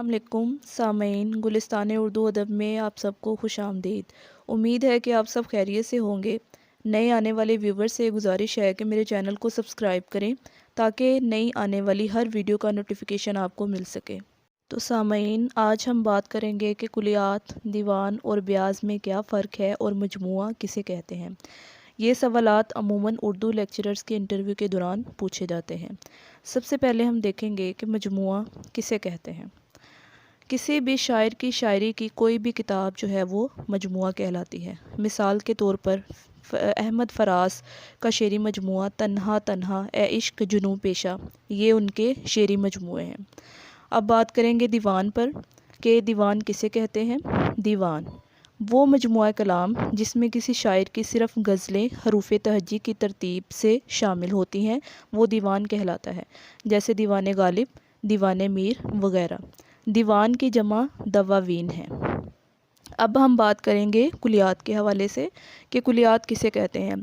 अस्सलाम वालेकुम सामईन, गुलिस्तान उर्दू अदब में आप सबको खुश आमदीद। उम्मीद है कि आप सब खैरियत से होंगे। नए आने वाले व्यूवर्स से गुजारिश है कि मेरे चैनल को सब्सक्राइब करें ताकि नई आने वाली हर वीडियो का नोटिफिकेशन आपको मिल सके। तो सामईन, आज हम बात करेंगे कि कुलियात, दीवान और ब्याज में क्या फ़र्क है और मजमुआ किसे कहते हैं। ये सवालात अमूमन उर्दू लेक्चरर्स के इंटरव्यू के दौरान पूछे जाते हैं। सबसे पहले हम देखेंगे कि मजमुआ किसे कहते हैं। किसी भी शायर की शायरी की कोई भी किताब जो है वो मजमुआ कहलाती है। मिसाल के तौर पर अहमद फराज का शेरी मजमुआ तन्हा तन्हा ए इश्क जुनून पेशा, ये उनके शेरी मजमुए हैं। अब बात करेंगे दीवान पर कि दीवान किसे कहते हैं। दीवान वो मजमुआ कलाम जिसमें किसी शायर की सिर्फ गज़लें हरूफ तहज्जी की तरतीब से शामिल होती हैं, वो दीवान कहलाता है। जैसे दीवान गालिब, दीवान मीर वगैरह। दीवान की जमा दवावीन है। अब हम बात करेंगे कुलियात के हवाले से कि कुलियात किसे कहते हैं।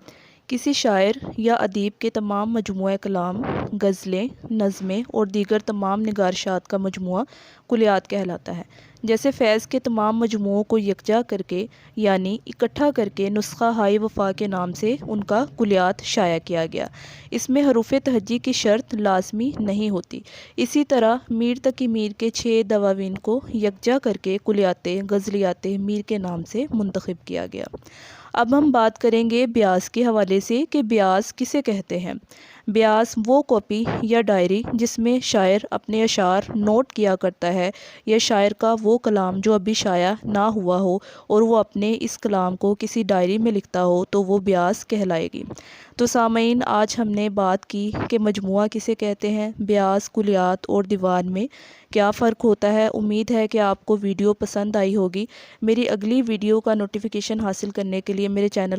किसी शायर या अदीब के तमाम मजमुआ कलाम, गज़लें, नज़में और दीगर तमाम निगारशात का मजमुआ कुलियात कहलाता है। जैसे फैज़ के तमाम मजमुओं को यकजा करके यानी इकट्ठा करके नुस्खा हाई वफ़ा के नाम से उनका कुलियात शाया किया गया। इसमें हरूफ तहज्जी की शर्त लाजमी नहीं होती। इसी तरह मीर तकी मीर के 6 दवावीन को यकजा करके कुलियात गज़लियात मीर के नाम से मुंतखब किया गया। अब हम बात करेंगे ब्यास के हवाले से कि ब्यास किसे कहते हैं। ब्यास वो कॉपी या डायरी जिसमें शायर अपने अशार नोट किया करता है, या शायर का वो कलाम जो अभी शाया ना हुआ हो और वो अपने इस कलाम को किसी डायरी में लिखता हो, तो वो ब्यास कहलाएगी। तो सामईन, आज हमने बात की कि मजमुआ किसे कहते हैं, ब्यास, कुलियात और दीवान में क्या फ़र्क होता है। उम्मीद है कि आपको वीडियो पसंद आई होगी। मेरी अगली वीडियो का नोटिफिकेशन हासिल करने के लिए मेरे चैनल